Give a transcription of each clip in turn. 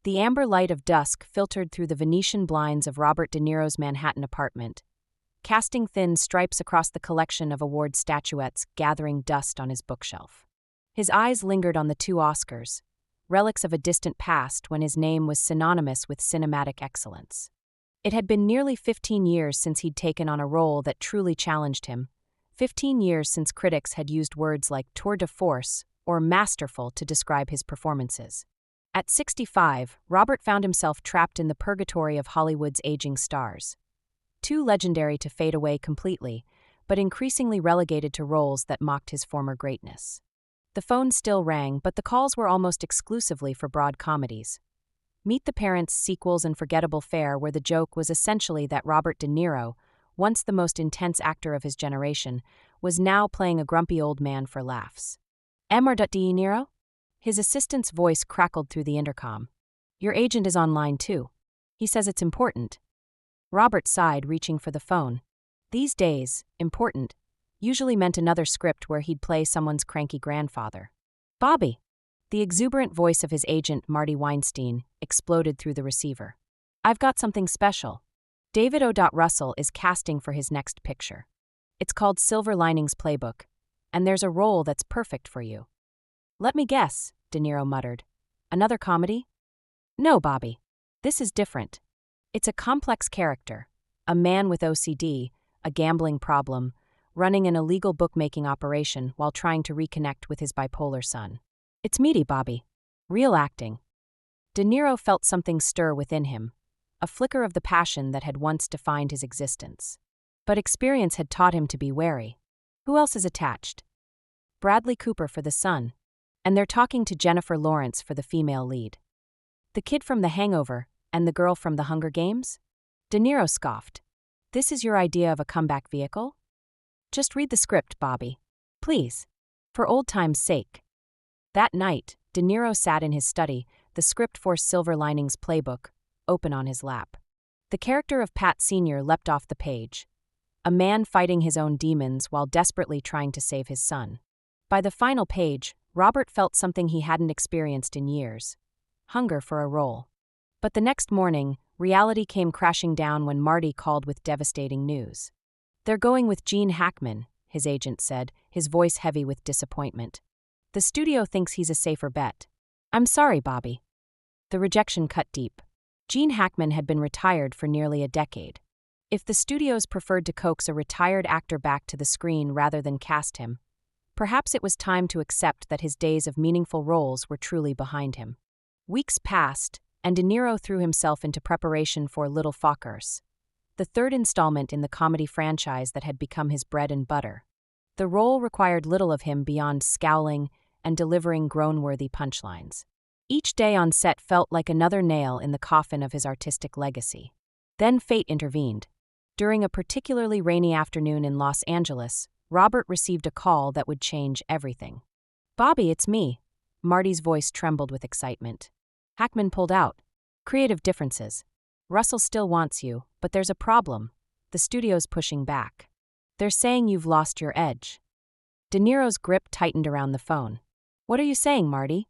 The amber light of dusk filtered through the Venetian blinds of Robert De Niro's Manhattan apartment, casting thin stripes across the collection of award statuettes gathering dust on his bookshelf. His eyes lingered on the 2 Oscars, relics of a distant past when his name was synonymous with cinematic excellence. It had been nearly 15 years since he'd taken on a role that truly challenged him, 15 years since critics had used words like tour de force or masterful to describe his performances. At 65, Robert found himself trapped in the purgatory of Hollywood's aging stars. Too legendary to fade away completely, but increasingly relegated to roles that mocked his former greatness. The phone still rang, but the calls were almost exclusively for broad comedies. Meet the Parents sequels and Forgettable fare, where the joke was essentially that Robert De Niro, once the most intense actor of his generation, was now playing a grumpy old man for laughs. Robert De Niro? His assistant's voice crackled through the intercom. Your agent is online too. He says it's important. Robert sighed, reaching for the phone. These days, important usually meant another script where he'd play someone's cranky grandfather. Bobby! The exuberant voice of his agent, Marty Weinstein, exploded through the receiver. I've got something special. David O. Russell is casting for his next picture. It's called Linings Playbook, and there's a role that's perfect for you. Let me guess, De Niro muttered. Another comedy? No, Bobby. This is different. It's a complex character, a man with OCD, a gambling problem, running an illegal bookmaking operation while trying to reconnect with his bipolar son. It's meaty, Bobby. Real acting. De Niro felt something stir within him, a flicker of the passion that had once defined his existence. But experience had taught him to be wary. Who else is attached? Bradley Cooper for the son, and they're talking to Jennifer Lawrence for the female lead. The kid from The Hangover and the girl from The Hunger Games? De Niro scoffed. This is your idea of a comeback vehicle? Just read the script, Bobby. Please. For old time's sake. That night, De Niro sat in his study, the script for Silver Linings Playbook, open on his lap. The character of Pat Sr. leapt off the page, a man fighting his own demons while desperately trying to save his son. By the final page, Robert felt something he hadn't experienced in years: hunger for a role. But the next morning, reality came crashing down when Marty called with devastating news. They're going with Gene Hackman, his agent said, his voice heavy with disappointment. The studio thinks he's a safer bet. I'm sorry, Bobby. The rejection cut deep. Gene Hackman had been retired for nearly a decade. If the studios preferred to coax a retired actor back to the screen rather than cast him, perhaps it was time to accept that his days of meaningful roles were truly behind him. Weeks passed, and De Niro threw himself into preparation for Little Fockers, the third installment in the comedy franchise that had become his bread and butter. The role required little of him beyond scowling and delivering groan-worthy punchlines. Each day on set felt like another nail in the coffin of his artistic legacy. Then fate intervened. During a particularly rainy afternoon in Los Angeles, Robert received a call that would change everything. Bobby, it's me. Marty's voice trembled with excitement. Hackman pulled out. Creative differences. Russell still wants you, but there's a problem. The studio's pushing back. They're saying you've lost your edge. De Niro's grip tightened around the phone. What are you saying, Marty?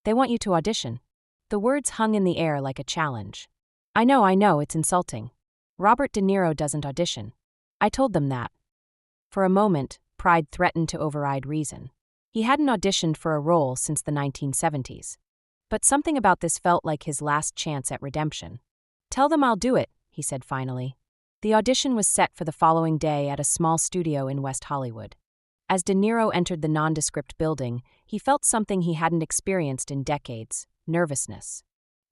They want you to audition. The words hung in the air like a challenge. I know, it's insulting. Robert De Niro doesn't audition. I told them that. For a moment, pride threatened to override reason. He hadn't auditioned for a role since the 1970s. But something about this felt like his last chance at redemption. Tell them I'll do it, he said finally. The audition was set for the following day at a small studio in West Hollywood. As De Niro entered the nondescript building, he felt something he hadn't experienced in decades: nervousness.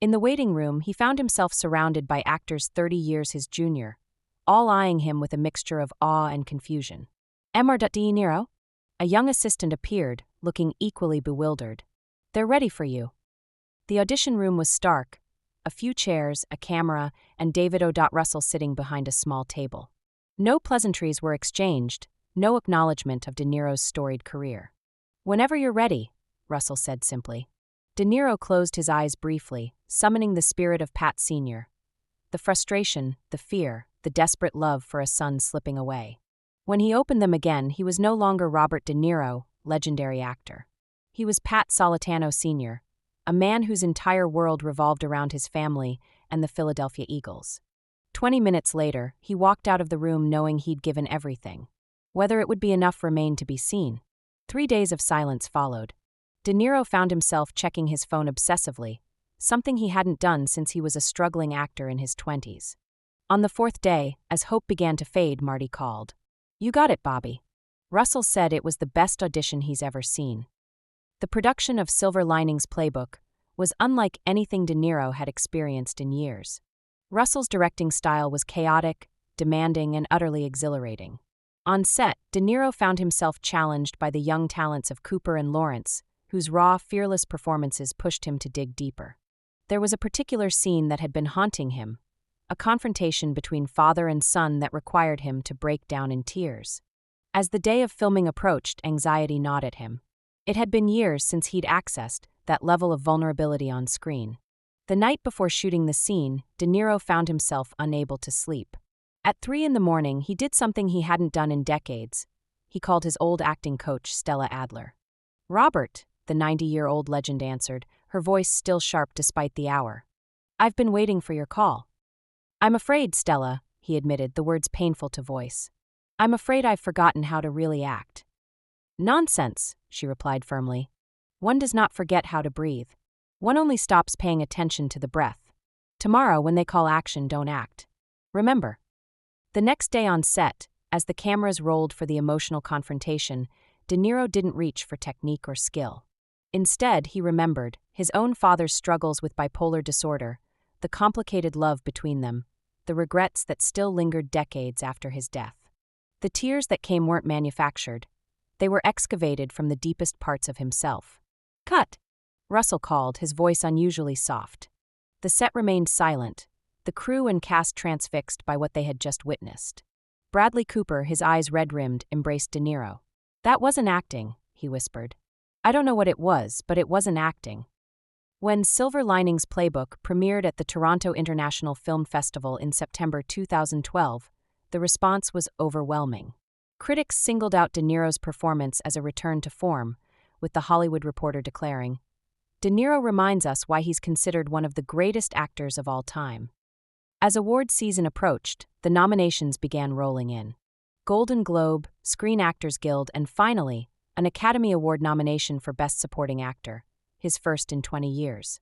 In the waiting room, he found himself surrounded by actors 30 years his junior, all eyeing him with a mixture of awe and confusion. Robert De Niro? A young assistant appeared, looking equally bewildered. They're ready for you. The audition room was stark, a few chairs, a camera, and David O. Russell sitting behind a small table. No pleasantries were exchanged, no acknowledgement of De Niro's storied career. Whenever you're ready, Russell said simply. De Niro closed his eyes briefly, summoning the spirit of Pat Sr. The frustration, the fear, the desperate love for a son slipping away. When he opened them again, he was no longer Robert De Niro, legendary actor. He was Pat Solitano Sr., a man whose entire world revolved around his family and the Philadelphia Eagles. 20 minutes later, he walked out of the room knowing he'd given everything. Whether it would be enough remained to be seen. 3 days of silence followed. De Niro found himself checking his phone obsessively, something he hadn't done since he was a struggling actor in his 20s. On the 4th day, as hope began to fade, Marty called. "You got it, Bobby." Russell said it was the best audition he's ever seen. The production of Silver Linings Playbook was unlike anything De Niro had experienced in years. Russell's directing style was chaotic, demanding, and utterly exhilarating. On set, De Niro found himself challenged by the young talents of Cooper and Lawrence, whose raw, fearless performances pushed him to dig deeper. There was a particular scene that had been haunting him, a confrontation between father and son that required him to break down in tears. As the day of filming approached, anxiety gnawed at him. It had been years since he'd accessed that level of vulnerability on screen. The night before shooting the scene, De Niro found himself unable to sleep. At 3 a.m, he did something he hadn't done in decades. He called his old acting coach, Stella Adler. "Robert," the 90-year-old legend answered, her voice still sharp despite the hour. "I've been waiting for your call." "I'm afraid, Stella," he admitted, the words painful to voice. "I'm afraid I've forgotten how to really act." "Nonsense," she replied firmly. "One does not forget how to breathe. One only stops paying attention to the breath. Tomorrow, when they call action, don't act. Remember." The next day on set, as the cameras rolled for the emotional confrontation, De Niro didn't reach for technique or skill. Instead, he remembered his own father's struggles with bipolar disorder, the complicated love between them, the regrets that still lingered decades after his death. The tears that came weren't manufactured. They were excavated from the deepest parts of himself. "Cut!" Russell called, his voice unusually soft. The set remained silent, the crew and cast transfixed by what they had just witnessed. Bradley Cooper, his eyes red-rimmed, embraced De Niro. "That wasn't acting," he whispered. "I don't know what it was, but it wasn't acting." When Silver Linings Playbook premiered at the Toronto International Film Festival in September 2012, the response was overwhelming. Critics singled out De Niro's performance as a return to form, with The Hollywood Reporter declaring, "De Niro reminds us why he's considered one of the greatest actors of all time." As award season approached, the nominations began rolling in. Golden Globe, Screen Actors Guild, and finally, an Academy Award nomination for Best Supporting Actor, his first in 20 years.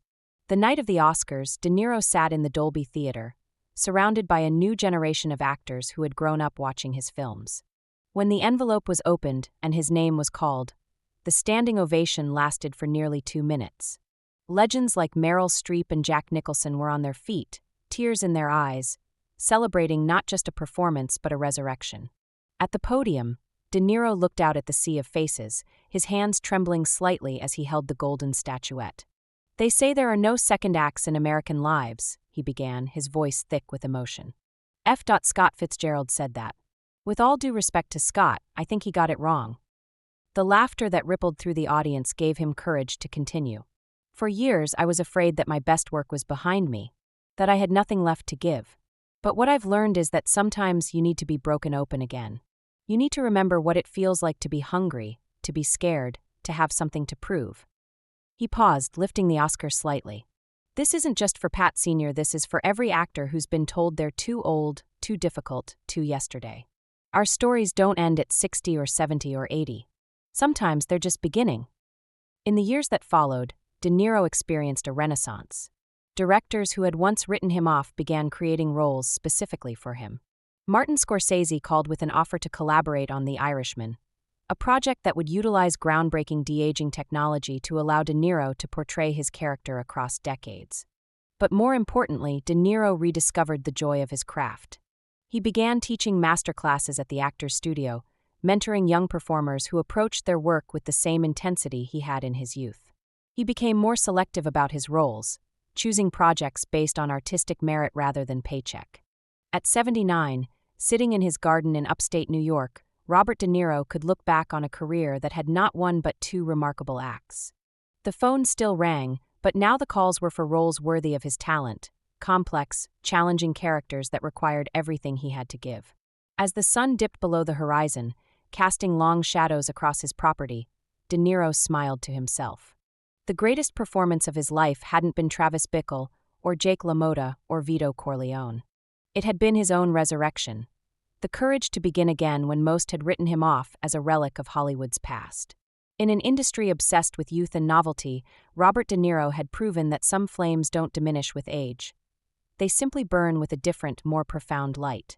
The night of the Oscars, De Niro sat in the Dolby Theater, surrounded by a new generation of actors who had grown up watching his films. When the envelope was opened and his name was called, the standing ovation lasted for nearly 2 minutes. Legends like Meryl Streep and Jack Nicholson were on their feet, tears in their eyes, celebrating not just a performance but a resurrection. At the podium, De Niro looked out at the sea of faces, his hands trembling slightly as he held the golden statuette. "They say there are no second acts in American lives," he began, his voice thick with emotion. F. Scott Fitzgerald said that. "With all due respect to Scott, I think he got it wrong." The laughter that rippled through the audience gave him courage to continue. "For years, I was afraid that my best work was behind me, that I had nothing left to give. But what I've learned is that sometimes you need to be broken open again. You need to remember what it feels like to be hungry, to be scared, to have something to prove." He paused, lifting the Oscar slightly. "This isn't just for Pat Sr., this is for every actor who's been told they're too old, too difficult, too yesterday. Our stories don't end at 60 or 70 or 80. Sometimes they're just beginning." In the years that followed, De Niro experienced a renaissance. Directors who had once written him off began creating roles specifically for him. Martin Scorsese called with an offer to collaborate on The Irishman, a project that would utilize groundbreaking de-aging technology to allow De Niro to portray his character across decades. But more importantly, De Niro rediscovered the joy of his craft. He began teaching masterclasses at the Actors Studio, mentoring young performers who approached their work with the same intensity he had in his youth. He became more selective about his roles, choosing projects based on artistic merit rather than paycheck. At 79, sitting in his garden in upstate New York, Robert De Niro could look back on a career that had not one but 2 remarkable acts. The phone still rang, but now the calls were for roles worthy of his talent, complex, challenging characters that required everything he had to give. As the sun dipped below the horizon, casting long shadows across his property, De Niro smiled to himself. The greatest performance of his life hadn't been Travis Bickle, or Jake LaMotta, or Vito Corleone. It had been his own resurrection. The courage to begin again when most had written him off as a relic of Hollywood's past. In an industry obsessed with youth and novelty, Robert De Niro had proven that some flames don't diminish with age. They simply burn with a different, more profound light.